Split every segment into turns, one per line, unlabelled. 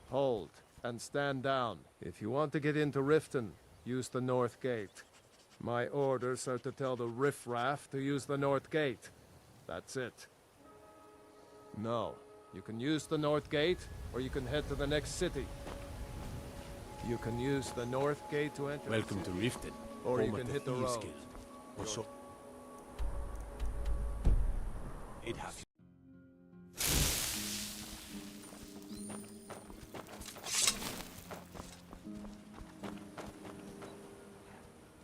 Hold, and stand down. If you want to get into Riften, use the North Gate. My orders are to tell the riffraff to use the North Gate. That's it. No, you can use the North Gate, or you can head to the next city. You can use the North Gate to enter.
Welcome to Riften,
or you can hit the road.
Or so. It has.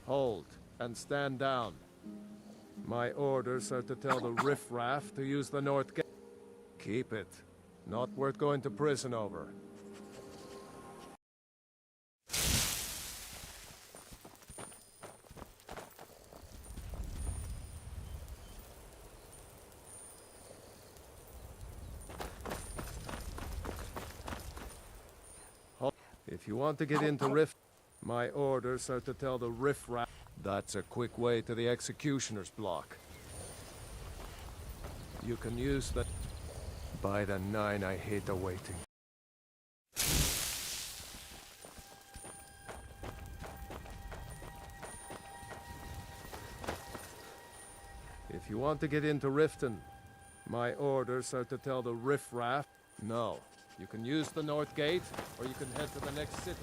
Hold, and stand down. My orders are to tell the riffraff to use the North Gate. Keep it. Not worth going to prison over. If you want to get into Rift, my orders are to tell the riffraff. That's a quick way to the executioner's block. You can use that. By the 9, I hate the waiting. If you want to get into Riften, my orders are to tell the riffraff. No, you can use the North Gate, or you can head to the next city.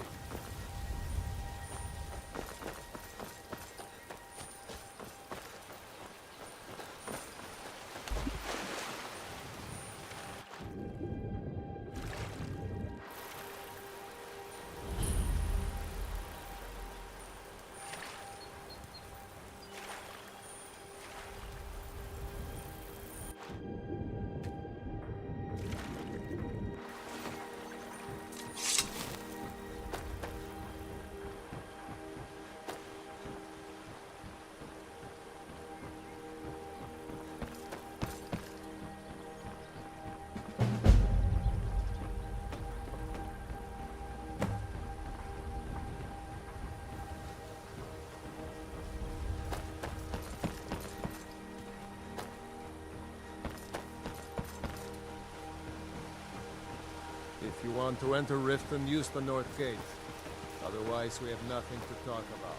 If you want to enter Riften, use the North Gate. Otherwise, we have nothing to talk about.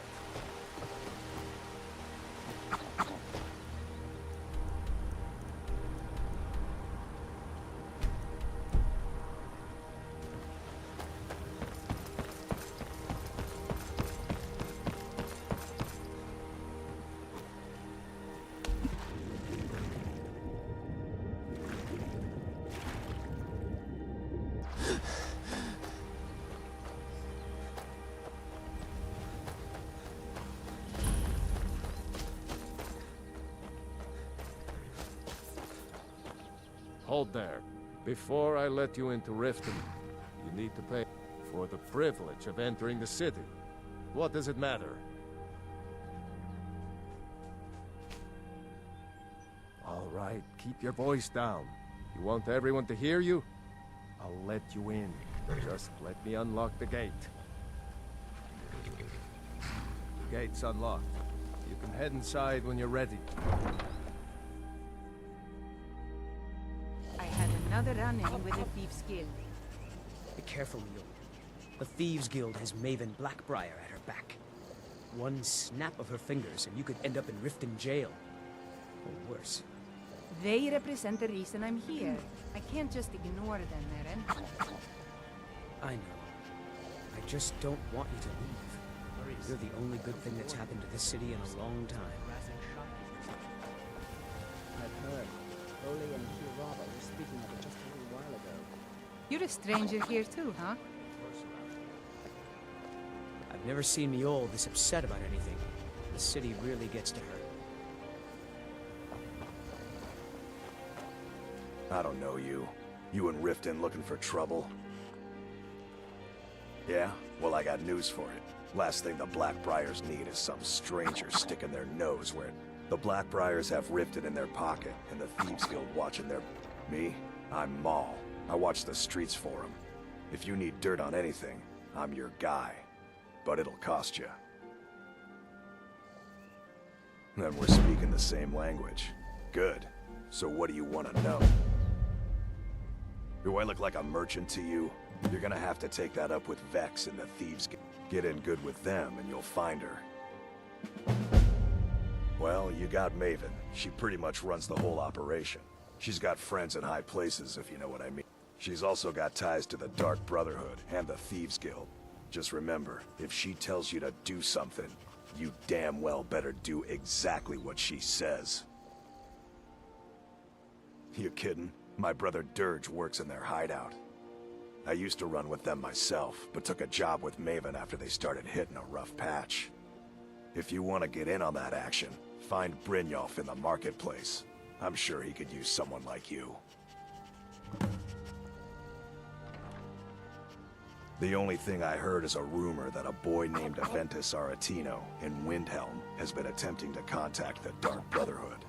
Hold there. Before I let you into Riften, you need to pay for the privilege of entering the city. What does it matter? All right, keep your voice down. You want everyone to hear you? I'll let you in. Just let me unlock the gate. The gate's unlocked. You can head inside when you're ready.
Another run-in with the Thieves' Guild.
Be careful, Mule. The Thieves' Guild has Maven Blackbriar at her back. One snap of her fingers and you could end up in Riften jail. Or worse.
They represent the reason I'm here. I can't just ignore them, Eren.
I know. I just don't want you to leave. You're the only good thing that's happened to this city in a long time.
I've heard. Oli and Kirava were speaking of it just a little while ago.
You're a stranger here too, huh?
I've never seen Mjol this upset about anything. The city really gets to her.
I don't know you. You in Riften looking for trouble? Yeah? Well, I got news for it. Last thing the Blackbriars need is some stranger sticking their nose where... The Blackbriars have Riften in their pocket, and the Thieves Guild watching their... Me? I'm Maul. I watch the streets for them. If you need dirt on anything, I'm your guy. But it'll cost you. Then we're speaking the same language. Good. So what do you want to know? Do I look like a merchant to you? You're gonna have to take that up with Vex and the Thieves Guild. Get in good with them and you'll find her. Well, you got Maven. She pretty much runs the whole operation. She's got friends in high places, if you know what I mean. She's also got ties to the Dark Brotherhood and the Thieves Guild. Just remember, if she tells you to do something, you damn well better do exactly what she says. You kidding? My brother Dirge works in their hideout. I used to run with them myself, but took a job with Maven after they started hitting a rough patch. If you want to get in on that action, find Brynjolf in the marketplace. I'm sure he could use someone like you. The only thing I heard is a rumor that a boy named Aventus Aretino in Windhelm has been attempting to contact the Dark Brotherhood.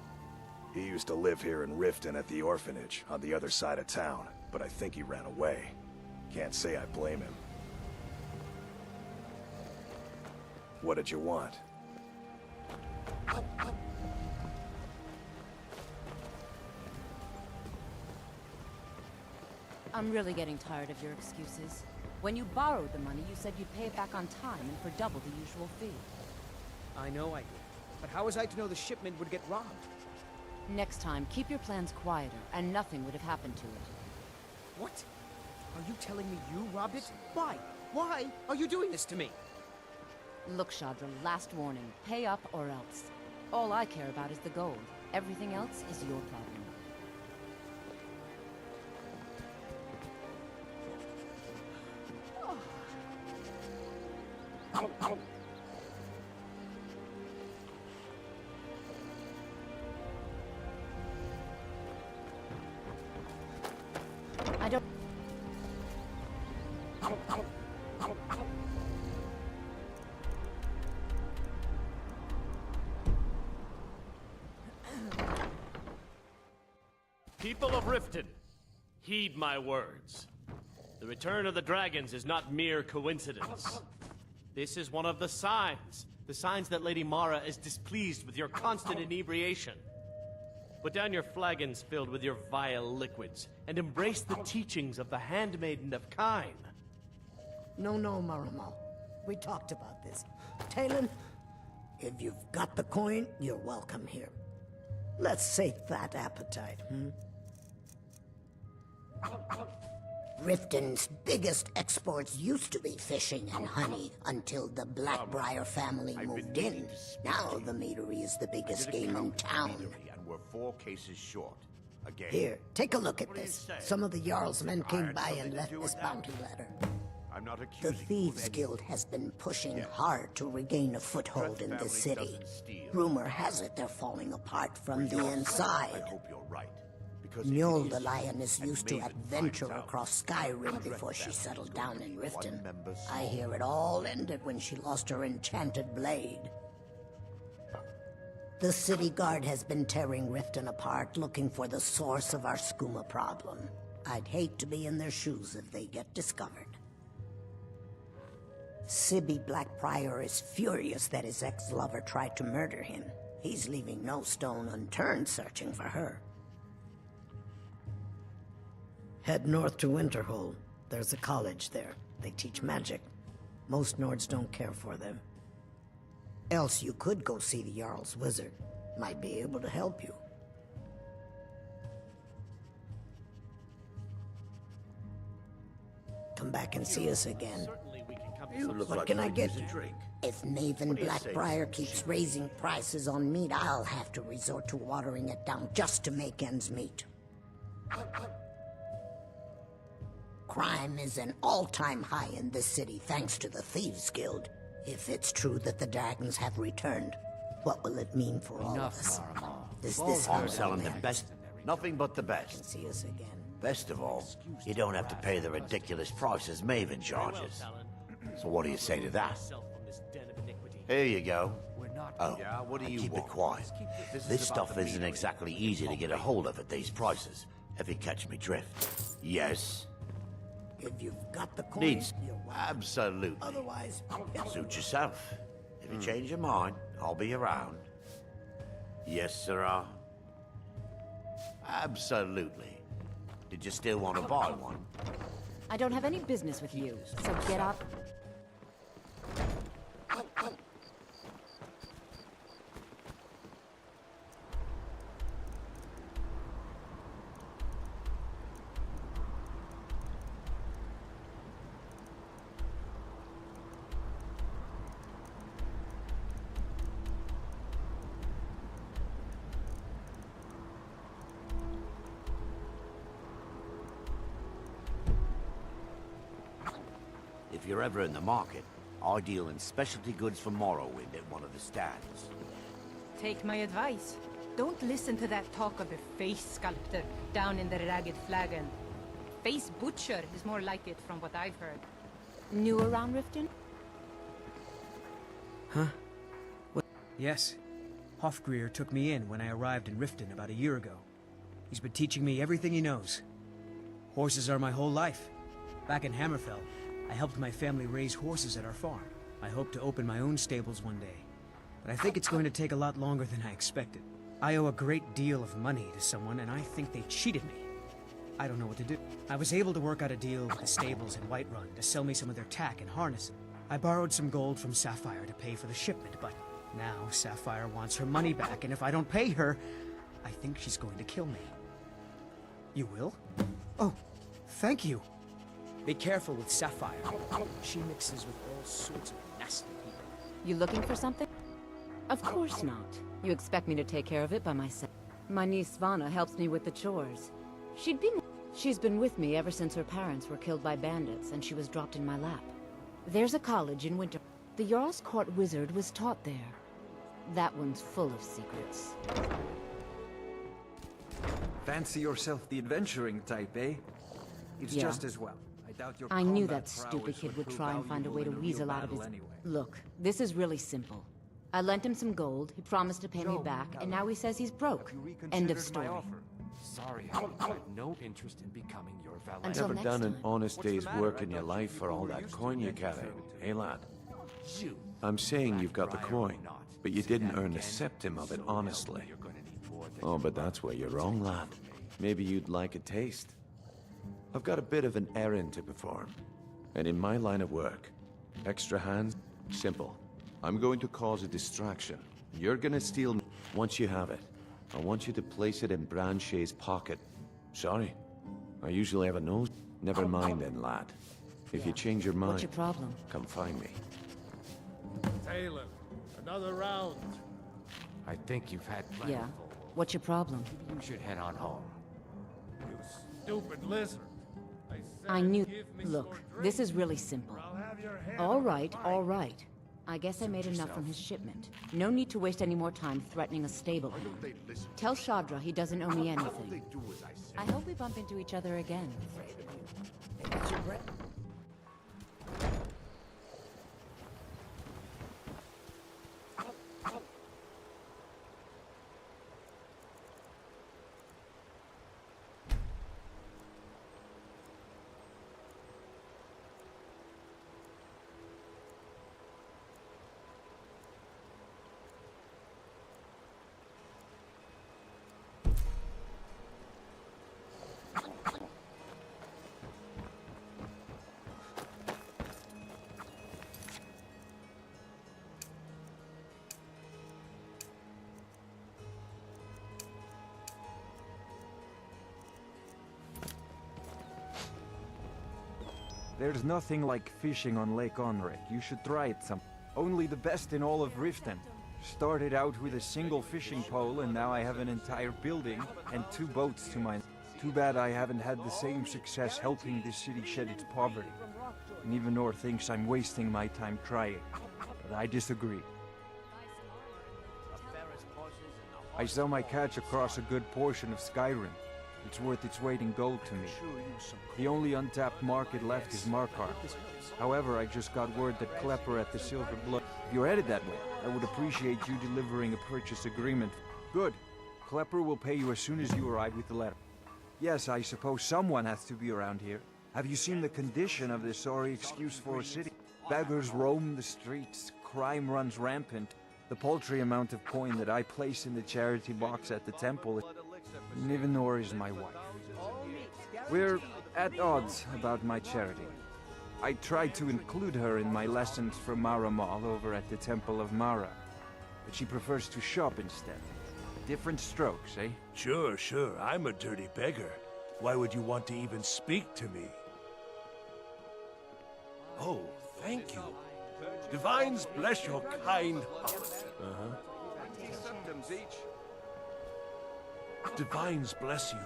He used to live here in Riften at the orphanage on the other side of town, but I think he ran away. Can't say I blame him. What did you want?
I'm really getting tired of your excuses. When you borrowed the money, you said you'd pay it back on time and for double the usual fee.
I know I did. But how was I to know the shipment would get robbed?
Next time, keep your plans quieter, and nothing would have happened to it.
What? Are you telling me you robbed it? Why? Why are you doing this to me?
Look, Shadra, last warning. Pay up or else. All I care about is the gold. Everything else is your problem. I don't...
People of Riften, heed my words. The return of the dragons is not mere coincidence. This is one of the signs that Lady Mara is displeased with your constant inebriation. Put down your flagons filled with your vile liquids, and embrace the teachings of the Handmaiden of Kyne.
No, Maramo. We talked about this. Talon, if you've got the coin, you're welcome here. Let's sate that appetite, Riften's biggest exports used to be fishing and honey until the Blackbriar family moved in. Now the meadery is the biggest game in town.
And we're 4 cases short. Again.
Here, take a look at this. Some of the Jarl's men came by and left this bounty letter.
I'm not
The
accusing
Thieves Guild has been pushing hard to regain a foothold in the city. Rumor has it they're falling apart from the
I
inside.
hope you're right. Because
Mjol the Lioness used to adventure across Skyrim before she settled down in Riften. I hear it all ended when she lost her enchanted blade. The city guard has been tearing Riften apart, looking for the source of our skooma problem. I'd hate to be in their shoes if they get discovered. Sibby Blackbriar is furious that his ex-lover tried to murder him. He's leaving no stone unturned searching for her. Head north to Winterhold. There's a college there. They teach magic. Most Nords don't care for them. Else you could go see the Jarl's wizard. Might be able to help you. Come back and see us again.
Certainly we can come to
You
some
look
What
like
can
you
I
could
get
use
you?
a drink.
If Maven
What do you say?
Blackbriar keeps raising prices on meat, I'll have to resort to watering it down just to make ends meet. Crime is an all-time high in this city thanks to the Thieves Guild. If it's true that the dragons have returned, what will it mean for all of us? Is this how
I'm
it
selling the
ends?
best, nothing but the
Can
best.
see us again.
Best of all, you don't have to pay the ridiculous prices Maven charges. So what do you say to that? Here you go. Oh,
Yeah, what do you
keep
want?
it quiet. This stuff isn't exactly easy to get a hold of at these prices, if you catch me drift. Yes,
If you've got the coin,
needs.
you're welcome.
Absolutely.
Otherwise,
Suit yourself. If you change your mind, I'll be around. Yes, sirrah. Absolutely. Did you still want to buy one?
I don't have any business with you, so get out.
If you're ever in the market, I deal in specialty goods for Morrowind at one of the stands.
Take my advice. Don't listen to that talk of a face sculptor down in the Ragged Flagon. Face butcher is more like it from what I've heard.
New around Riften?
Yes. Hofgreer took me in when I arrived in Riften about a year ago. He's been teaching me everything he knows. Horses are my whole life. Back in Hammerfell, I helped my family raise horses at our farm. I hope to open my own stables one day, but I think it's going to take a lot longer than I expected. I owe a great deal of money to someone, and I think they cheated me. I don't know what to do. I was able to work out a deal with the stables in Whiterun to sell me some of their tack and harness. I borrowed some gold from Sapphire to pay for the shipment, but now Sapphire wants her money back, and if I don't pay her, I think she's going to kill me. You will? Oh, thank you. Be careful with Sapphire. She mixes with all sorts of nasty people.
You looking for something? Of course not. You expect me to take care of it by myself. My niece Svana helps me with the chores. She's been with me ever since her parents were killed by bandits and she was dropped in my lap. There's a college in Winter. The Jarl's Court wizard was taught there. That one's full of secrets.
Fancy yourself the adventuring type, eh? It's
Yeah.
just as well. I doubt your
I knew
combat
that stupid
prowess
kid would
prove
try and find a way to
valuable in
weasel
real
out of his...
battle anyway.
Look, this is really simple. I lent him some gold, he promised to pay me back, and now he says he's broke. End of story.
Sorry, I have no interest in becoming your valet.
Until
Never
next
done an
time.
honest day's work in your life for all that coin you carry, eh, lad? I'm saying you've got the coin, but you didn't earn a septim of it honestly. Oh, but that's where you're wrong, lad. Maybe you'd like a taste. I've got a bit of an errand to perform. And in my line of work, extra hands, simple. I'm going to cause a distraction. You're gonna steal me. Once you have it, I want you to place it in Branche's pocket. Sorry, I usually have a nose. Never mind then, lad. If you change your mind,
What's your problem?
come find me. Talon, another round.
I think you've had plenty.
Yeah. What's your problem?
You should head on home.
You stupid lizard.
I knew... Look, this is really simple. All right, all right. I guess I made enough from his shipment. No need to waste any more time threatening a stable hand. Tell Shadra he doesn't owe me anything. I hope we bump into each other again.
Catch your breath.
There's nothing like fishing on Lake Onrek. You should try it some. Only the best in all of Riften. Started out with a single fishing pole and now I have an entire building and 2 boats to my... Too bad I haven't had the same success helping this city shed its poverty. Nivenor thinks I'm wasting my time trying, but I disagree. I sell my catch across a good portion of Skyrim. It's worth its weight in gold to me. The only untapped market left is Markarth. However, I just got word that Klepper at the Silver Blood... If you're headed that way, I would appreciate you delivering a purchase agreement. Good. Klepper will pay you as soon as you arrive with the letter. Yes, I suppose someone has to be around here. Have you seen the condition of this sorry excuse for a city? Beggars roam the streets, crime runs rampant. The paltry amount of coin that I place in the charity box at the temple... Nivenor is my wife. We're at odds about my charity. I tried to include her in my lessons for Mara Mall over at the Temple of Mara, but she prefers to shop instead. Different strokes, eh?
Sure, I'm a dirty beggar. Why would you want to even speak to me? Oh, thank you. Divines bless your kind heart. Divines bless you.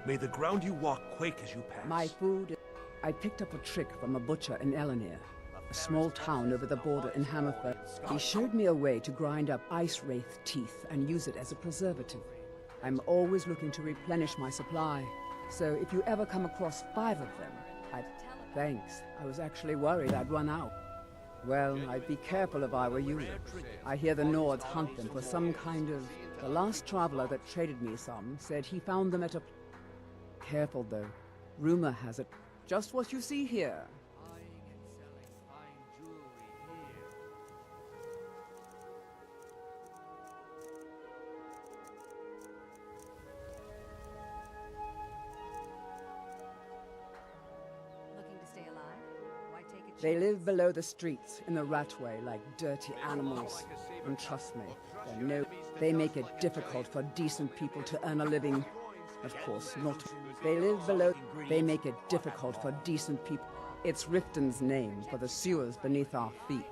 May the ground you walk quake as you pass.
My food... I picked up a trick from a butcher in Elenir, a small town over the border in Hammerfell. He showed me a way to grind up ice wraith teeth and use it as a preservative. I'm always looking to replenish my supply, so if you ever come across 5 of them, Thanks. I was actually worried I'd run out. Well, I'd be careful if I were you. I hear the Nords hunt them for some kind of... The last traveler that traded me some said he found them at a... Careful, though. Rumor has it. Just what you see here. They live below the streets, in the ratway, like dirty animals. And trust me, they make it difficult for decent people to earn a living. Of course, not. They live below... They make it difficult for decent people. It's Riften's name for the sewers beneath our feet.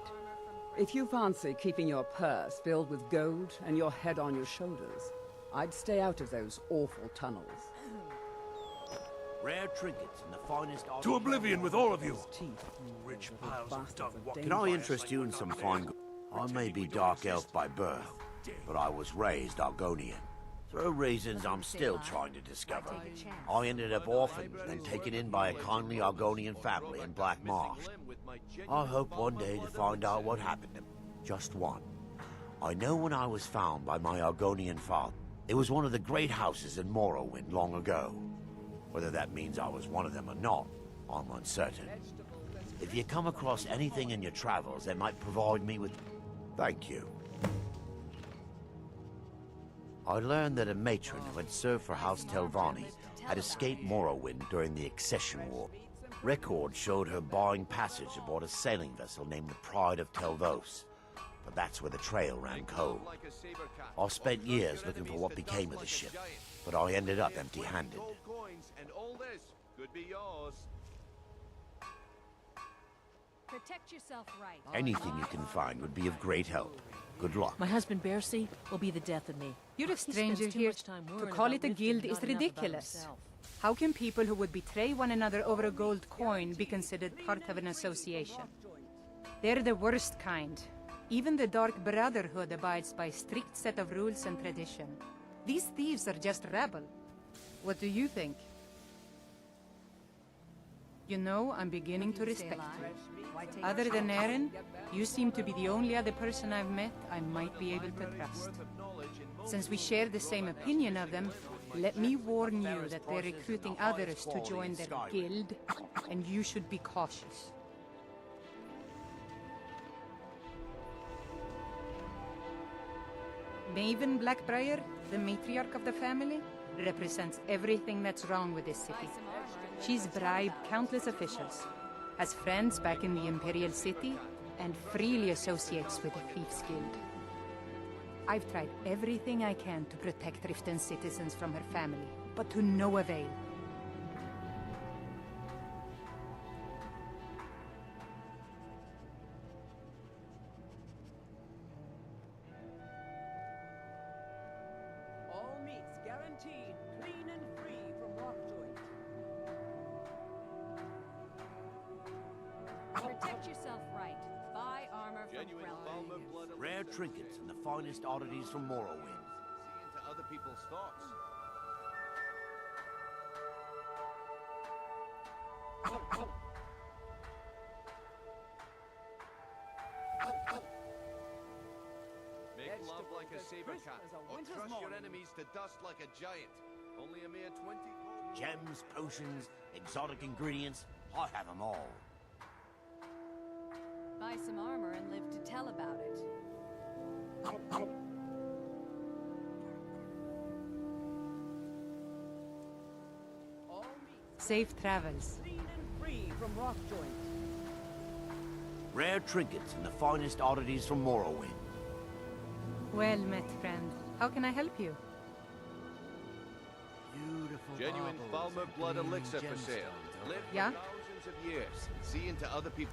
If you fancy keeping your purse filled with gold and your head on your shoulders, I'd stay out of those awful tunnels.
Rare trinkets and the finest...
To oblivion with all of you! Rich piles of dung.
Can I interest you in some fine... I may be Dark Elf by birth, but I was raised Argonian. Through reasons I'm still trying to discover. I ended up orphaned, then taken in by a kindly Argonian family in Black Marsh. I hope one day to find out what happened to me. Just one. I know when I was found by my Argonian father, it was one of the great houses in Morrowind long ago. Whether that means I was one of them or not, I'm uncertain. If you come across anything in your travels that might provide me with... Thank you. I learned that a matron who had served for House Telvanni had escaped Morrowind during the Accession War. Records showed her buying passage aboard a sailing vessel named the Pride of Telvos, but that's where the trail ran cold. I spent years looking for what became of the ship, but I ended up empty-handed.
Protect yourself right.
Anything you can find would be of great help. Good luck.
My husband Bercy will be the death of me.
You're a stranger here. To call it a guild is ridiculous. How can people who would betray one another over a gold coin be considered part of an association? They're the worst kind. Even the Dark Brotherhood abides by a strict set of rules and tradition. These thieves are just rabble. What do you think? You know, I'm beginning to respect you. Other than Eren, you seem to be the only other person I've met I might be able to trust. Since we share the same opinion of them, let me warn you that they're recruiting others to join their guild, and you should be cautious. Maven Blackbriar, the matriarch of the family, represents everything that's wrong with this city. She's bribed countless officials, has friends back in the Imperial City, and freely associates with the Thieves Guild. I've tried everything I can to protect Riften's citizens from her family, but to no avail.
All meats guaranteed, clean and free from rock
Protect yourself right. Buy armor from Krell.
Rare trinkets and the finest oddities from Morrowind.
See into other people's thoughts. Make love like a saber cat, or crush your enemies to dust like a giant. Only a mere 20 gold.
Gems, potions, exotic ingredients, I have them all.
Buy some armor and live to tell about it.
Safe travels.
Free from rock joint.
Rare trinkets and the finest oddities from Morrowind.
Well met, friend. How can I help you?
Beautiful
Genuine
baubles
Falmer
and
blood
gleaming
elixir for sale.
gemstones.
Live
Yeah?
for thousands of years. See into other people.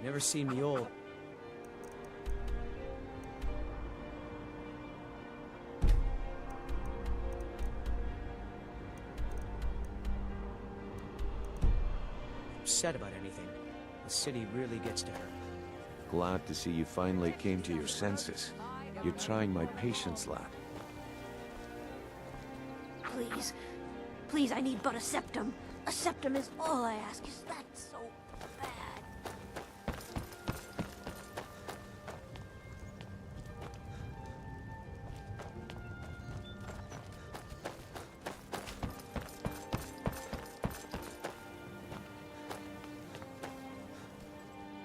Never seen me old. Upset about anything. The city really gets to her.
Glad to see you finally came to your senses. You're trying my patience, lad.
Please. Please, I need but a septum. A septum is all I ask. Is that so bad?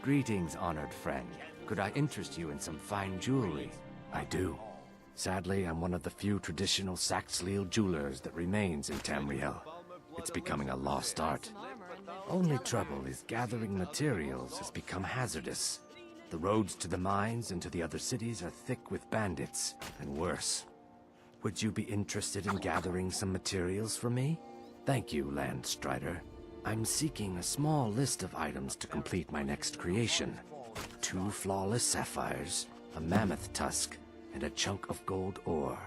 Greetings, honored friend. Could I interest you in some fine jewelry? I do. Sadly, I'm one of the few traditional Saxhleel jewelers that remains in Tamriel. It's becoming a lost art. Only trouble is gathering materials has become hazardous. The roads to the mines and to the other cities are thick with bandits, and worse. Would you be interested in gathering some materials for me? Thank you, Landstrider. I'm seeking a small list of items to complete my next creation. 2 flawless sapphires, a mammoth tusk, and a chunk of gold ore.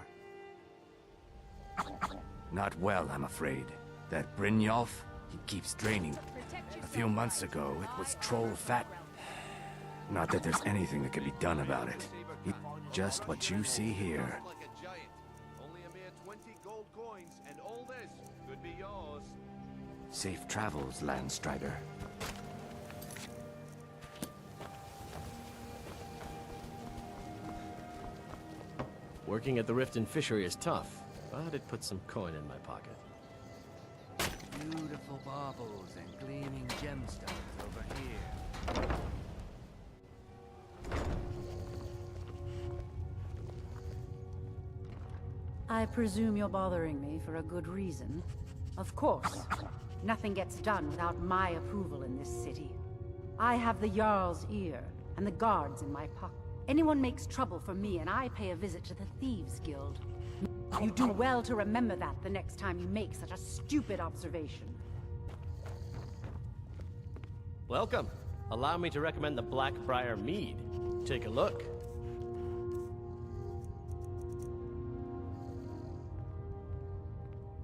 Not well, I'm afraid. That Brynjolf, he keeps draining. A few months ago, it was troll fat. Not that there's anything that can be done about it. Just what you see here.
Only a mere 20 gold coins, and all this could be yours.
Safe travels, Landstrider.
Working at the Riften fishery is tough, but it puts some coin in my pocket.
Beautiful baubles and gleaming gemstones over here.
I presume you're bothering me for a good reason. Of course. Nothing gets done without my approval in this city. I have the Jarl's ear, and the guards in my pocket. Anyone makes trouble for me, and I pay a visit to the Thieves' Guild. You do well to remember that the next time you make such a stupid observation.
Welcome. Allow me to recommend the Blackbriar Mead. Take a look.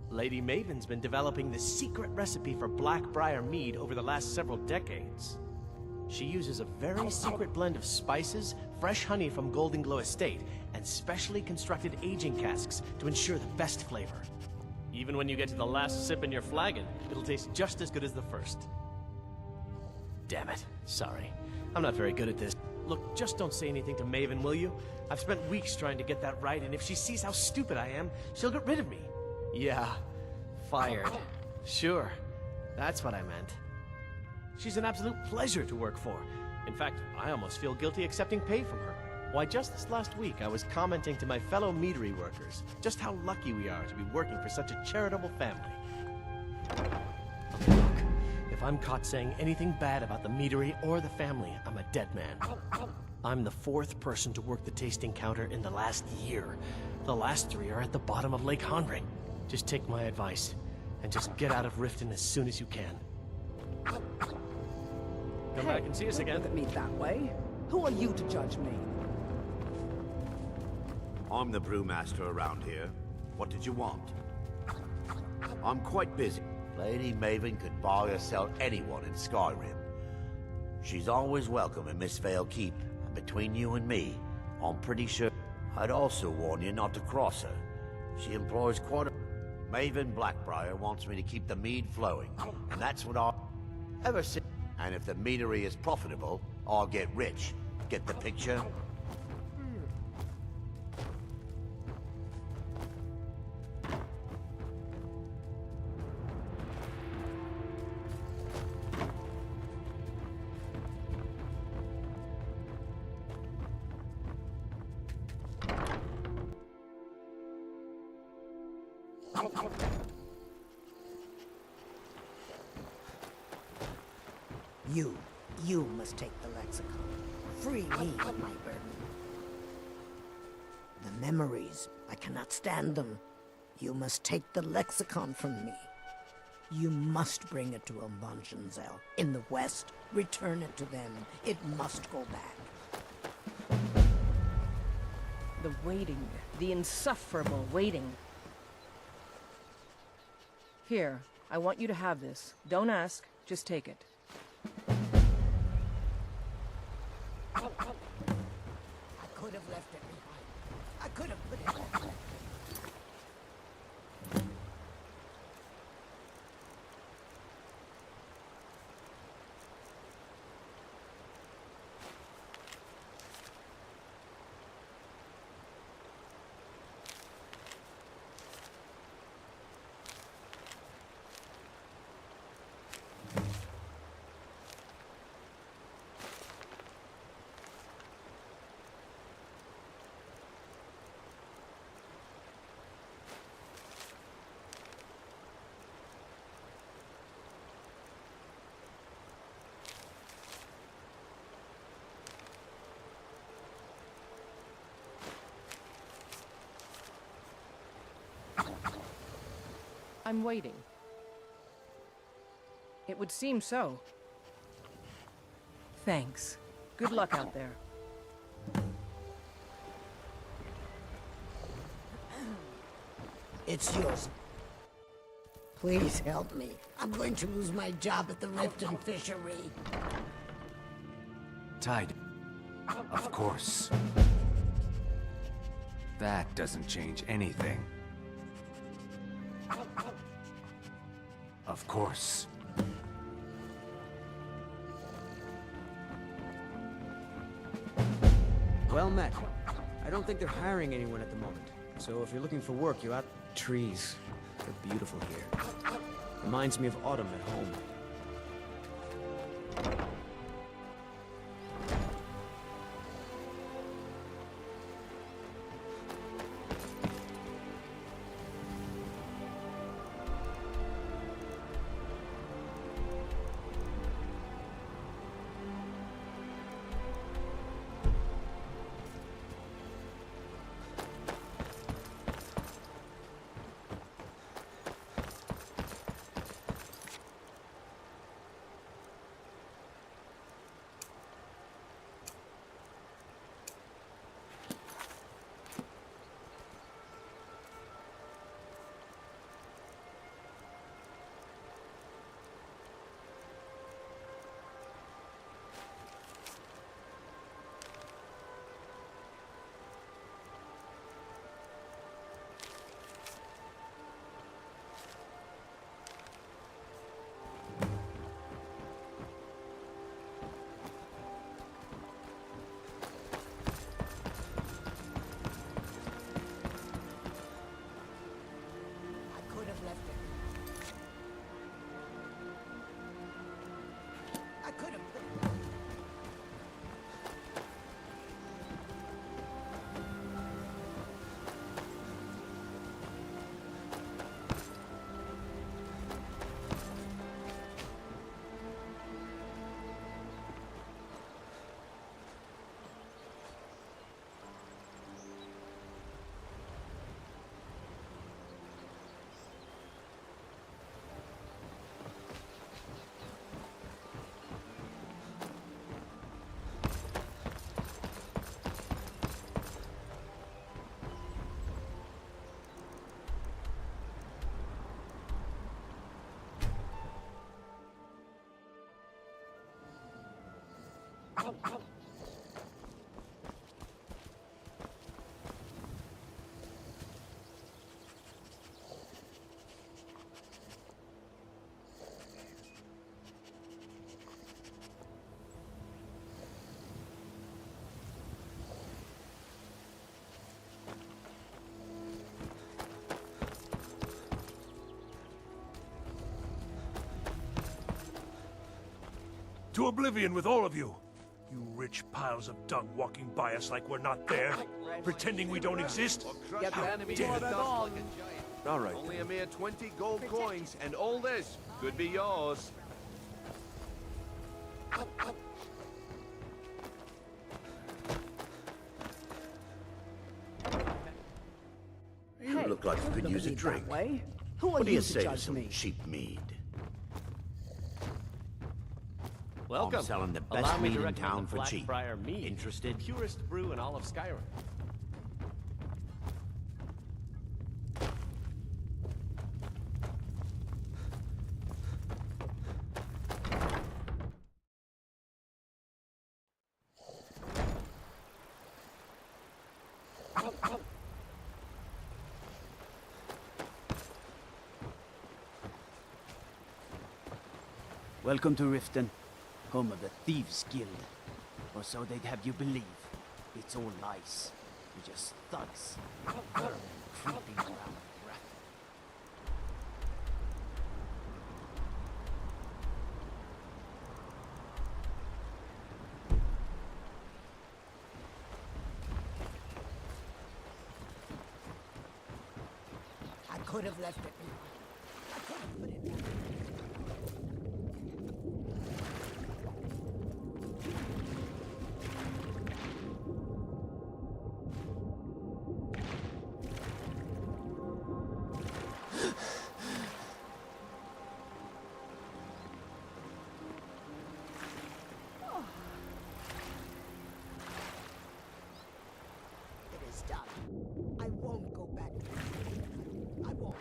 Lady Maven's been developing the secret recipe for Blackbriar Mead over the last several decades. She uses a very secret blend of spices, fresh honey from Golden Glow Estate, and specially constructed aging casks to ensure the best flavor. Even when you get to the last sip in your flagon, it'll taste just as good as the first. Damn it. Sorry. I'm not very good at this. Look, just don't say anything to Maven, will you? I've spent weeks trying to get that right, and if she sees how stupid I am, she'll get rid of me. Yeah. Fired. Sure. That's what I meant. She's an absolute pleasure to work for. In fact, I almost feel guilty accepting pay from her. Why, just this last week, I was commenting to my fellow meadery workers just how lucky we are to be working for such a charitable family. Look, if I'm caught saying anything bad about the meadery or the family, I'm a dead man. I'm the 4th person to work the tasting counter in the last year. The last 3 are at the bottom of Lake Honring. Just take my advice, and just get out of Riften as soon as you can. Come back and see us again.
Don't look at me that way. Who are you to judge me?
I'm the brewmaster around here. What did you want? I'm quite busy. Lady Maven could buy or sell anyone in Skyrim. She's always welcome in Mistveil Keep, and between you and me, I'm pretty sure I'd also warn you not to cross her. She employs quite a... Maven Blackbriar wants me to keep the mead flowing, and that's what I'll ever since. And if the meadery is profitable, I'll get rich. Get the picture?
You must take the lexicon. Free me of my burden. The memories, I cannot stand them. You must take the lexicon from me. You must bring it to Umbanshanzel. In the west, return it to them. It must go back.
The waiting. The insufferable waiting. Here, I want you to have this. Don't ask, just take it.
I could have left it behind. I could have put it back.
I'm waiting. It would seem so. Thanks. Good luck out there.
It's yours. Please help me. I'm going to lose my job at the Riften fishery.
Tide. Of course. That doesn't change anything. Of course.
Well met. I don't think they're hiring anyone at the moment. So if you're looking for work, you're out... Trees. They're beautiful here. Reminds me of autumn at home.
To oblivion with all of you! You rich piles of dung walking by us like we're not there, pretending we don't exist?
Get the enemy to dust like a giant.
All right.
Only a mere 20 gold coins, and all this could be yours.
You look like you could use a drink.
Who are
What do
you
you
to
say to
judge
some
me?
cheap mead?
Welcome.
I'm selling the
Allow
best
me
meat
to
in
recommend
town
the
for cheap.
Blackbriar mead.
Interested?
The purest brew in all of Skyrim.
Welcome to Riften, home of the Thieves Guild. Or so they'd have you believe. It's all lies. You're just thugs. Vermin creeping around the rack.
I could have left it. I could have put it back. It is done. I won't go back. I won't.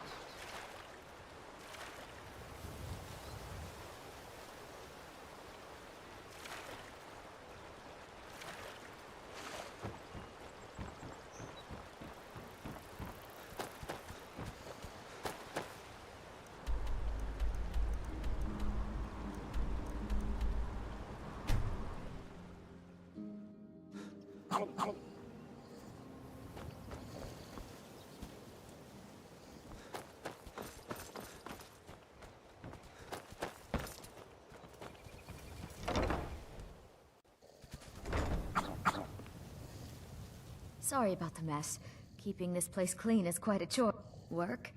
Sorry about the mess. Keeping this place clean is quite a chore. Work?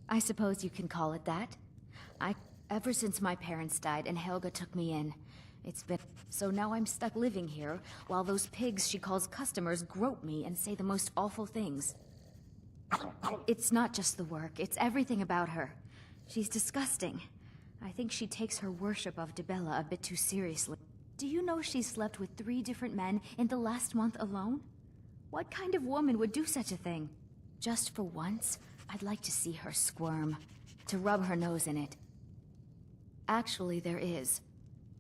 I suppose you can call it that. Ever since my parents died and Helga took me in, it's been... So now I'm stuck living here, while those pigs she calls customers grope me and say the most awful things. It's not just the work, it's everything about her. She's disgusting. I think she takes her worship of Dibella a bit too seriously. Do you know she slept with 3 different men in the last month alone? What kind of woman would do such a thing? Just for once, I'd like to see her squirm. To rub her nose in it. Actually, there is.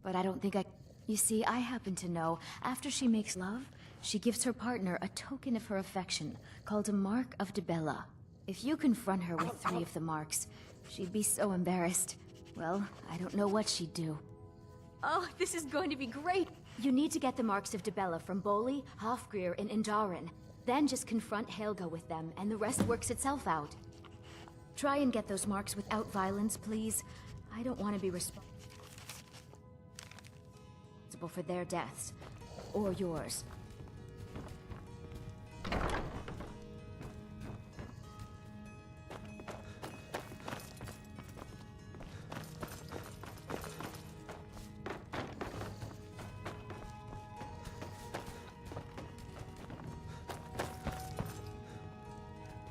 But I don't think I... You see, I happen to know, after she makes love, she gives her partner a token of her affection, called a Mark of Dibella. If you confront her with 3 of the marks, she'd be so embarrassed. Well, I don't know what she'd do. Oh, this is going to be great! You need to get the marks of Dibella from Boli, Hofgrir, and Indaren. Then just confront Helga with them, and the rest works itself out. Try and get those marks without violence, please. I don't want to be responsible for their deaths. Or yours.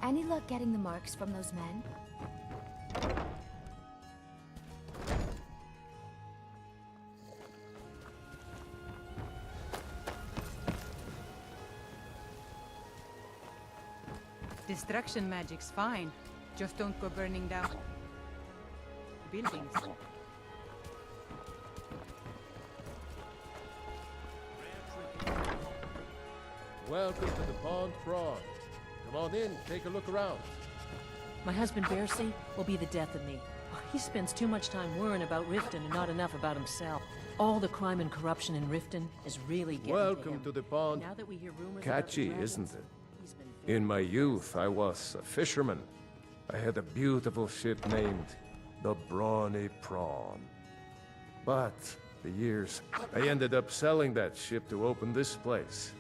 Any luck getting the marks from those men?
Destruction magic's fine. Just don't go burning down buildings.
Welcome to the Pond Prawn. Come on in, take a look around.
My husband, Bercy, will be the death of me. He spends too much time worrying about Riften and not enough about himself. All the crime and corruption in Riften is really getting
Welcome
to him.
to the pond.
Now that we hear rumors
Catchy,
about the
isn't
dragons,
it? In my youth, I was a fisherman. I had a beautiful ship named the Brawny Prawn. But the years, I ended up selling that ship to open this place.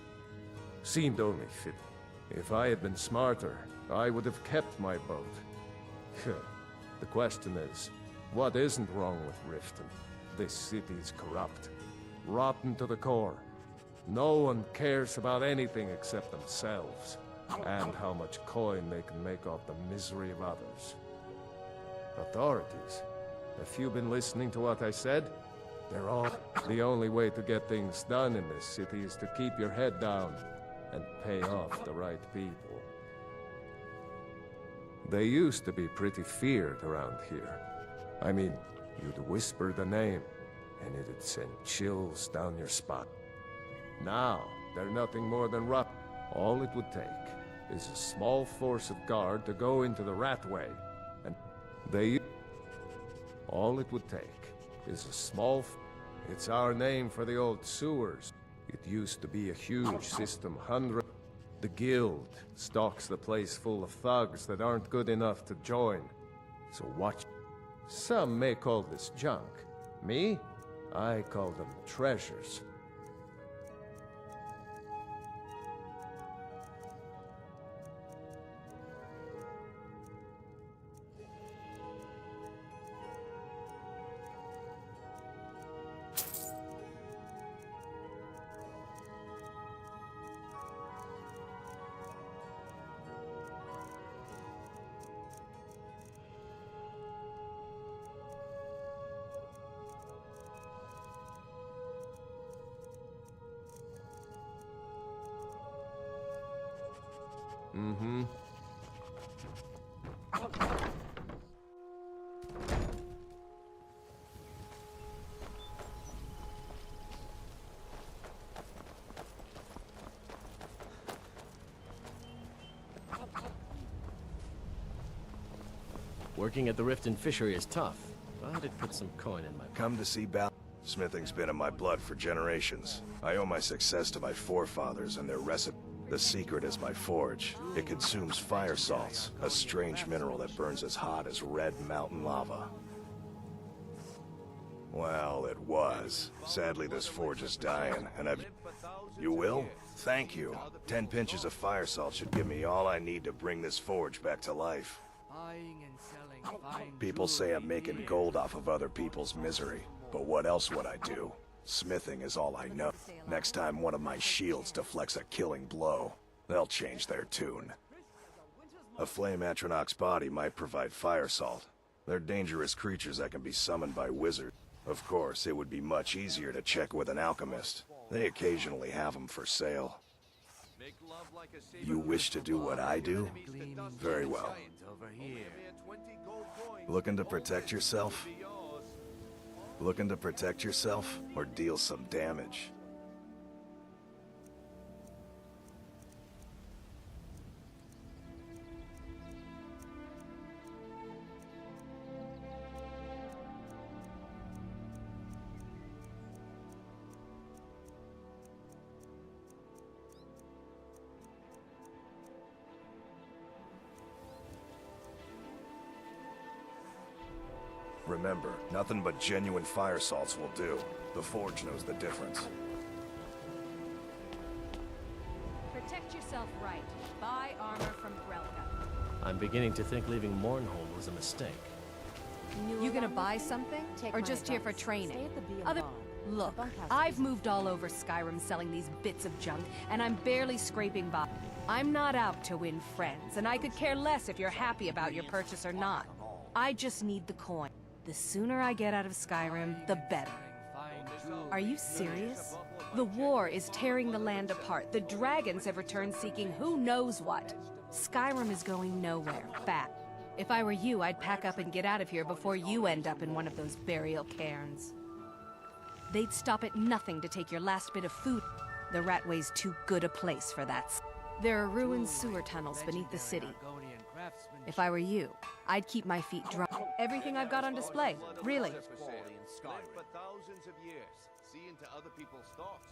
Seemed only fitting. If I had been smarter, I would have kept my boat. The question is, what isn't wrong with Riften? This city's corrupt, rotten to the core. No one cares about anything except themselves, and how much coin they can make off the misery of others. Authorities, have you been listening to what I said? They're all... The only way to get things done in this city is to keep your head down and pay off the right people. They used to be pretty feared around here. I mean, you'd whisper the name, and it'd send chills down your spine. Now, they're nothing more than rough. All it would take is a small force of guard to go into the Ratway, and they... All it would take is a small... It's our name for the old sewers. It used to be a huge system, The guild stocks the place full of thugs that aren't good enough to join. So watch. Some may call this junk. Me? I call them treasures. Mm-hmm.
Working at the Riften fishery is tough, but it puts some coin in my pocket.
Come to see Bal. Smithing's been in my blood for generations. I owe my success to my forefathers and their recipe. The secret is my forge. It consumes fire salts, a strange mineral that burns as hot as red mountain lava. Well, it was. Sadly, this forge is dying, and I've... You will? Thank you. 10 pinches of fire salt should give me all I need to bring this forge back to life. People say I'm making gold off of other people's misery, but what else would I do? Smithing is all I know. Next time one of my shields deflects a killing blow, they'll change their tune. A flame Atronach's body might provide fire salt. They're dangerous creatures that can be summoned by wizards. Of course, it would be much easier to check with an alchemist. They occasionally have them for sale. You wish to do what I do? Very well. Looking to protect yourself? Looking to protect yourself, or deal some damage? Remember, nothing but genuine fire salts will do. The forge knows the difference.
Protect yourself right. Buy armor from Grelka.
I'm beginning to think leaving Mournhold was a mistake.
You gonna buy something? Or just here for training? Look, I've moved all over Skyrim selling these bits of junk, and I'm barely scraping by. I'm not out to win friends, and I could care less if you're happy about your purchase or not. I just need the coin. The sooner I get out of Skyrim, the better. Are you serious? The war is tearing the land apart. The dragons have returned seeking who knows what. Skyrim is going nowhere. Back. If I were you, I'd pack up and get out of here before you end up in one of those burial cairns. They'd stop at nothing to take your last bit of food. The Ratway's too good a place for that. There are ruined sewer tunnels beneath the city. If I were you, I'd keep my feet dry. Everything I've got on display, really.
Live for thousands of years, see into other people's thoughts.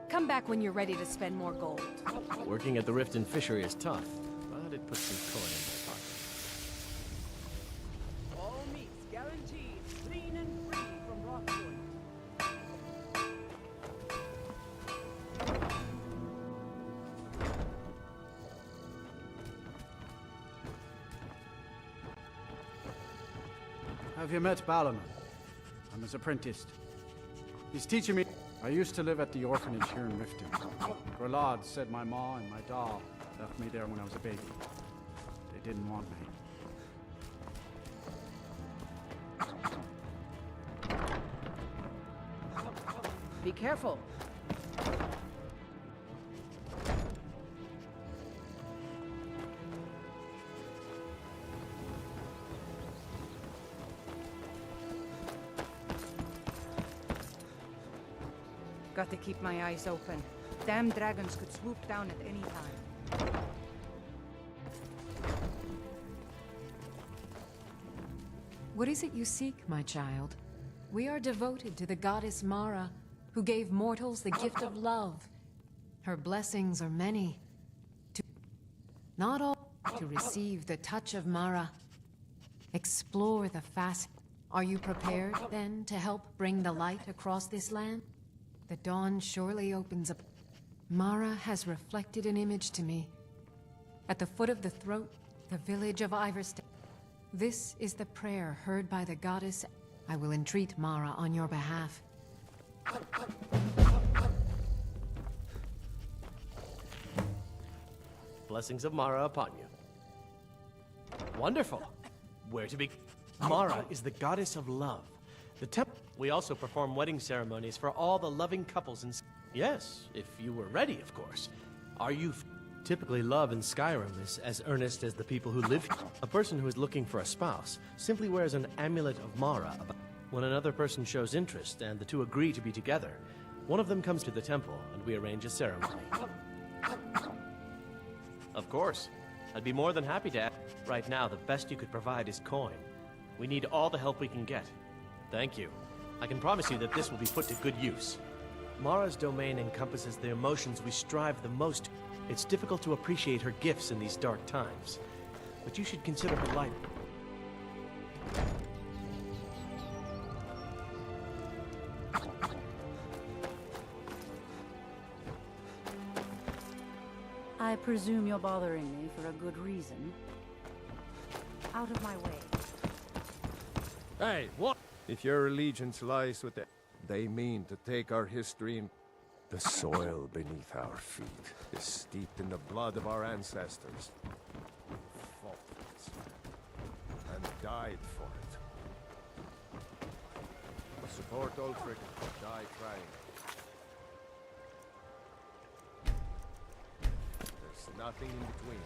Come back when you're ready to spend more gold.
Working at the Riften fishery is tough, but it puts some coin in my pocket.
All meats guaranteed, clean and free from Rockwood.
Have you met Balaman? I'm his apprentice. He's teaching me... I used to live at the orphanage here in Riften. Grelad said my ma and my da left me there when I was a baby. They didn't want me.
Be careful.
Got to keep my eyes open. Damn dragons could swoop down at any time.
What is it you seek, my child? We are devoted to the goddess Mara, who gave mortals the gift of love. Her blessings are many. Not all to receive the touch of Mara. Explore the fast. Are you prepared, then, to help bring the light across this land? The dawn surely opens up. Mara has reflected an image to me. At the foot of the throat, the village of Iverstead. This is the prayer heard by the goddess. I will entreat Mara on your behalf.
Blessings of Mara upon you. Wonderful. Where to begin? Mara is the goddess of love. The temple. We also perform wedding ceremonies for all the loving couples in. Yes, if you were ready, of course. Are you? Typically, love in Skyrim is as earnest as the people who live here. A person who is looking for a spouse simply wears an amulet of Mara. When another person shows interest and the two agree to be together, one of them comes to the temple and we arrange a ceremony. Of course. I'd be more than happy to. Right now, the best you could provide is coin. We need all the help we can get. Thank you. I can promise you that this will be put to good use. Mara's domain encompasses the emotions we strive the most. It's difficult to appreciate her gifts in these dark times, but you should consider her light.
I presume you're bothering me for a good reason. Out of my way.
Hey, what? If your allegiance lies with them, they mean to take our history and the soil beneath our feet is steeped in the blood of our ancestors. Who fought for this land and died for it. Support Ulfric, die trying. There's nothing in between.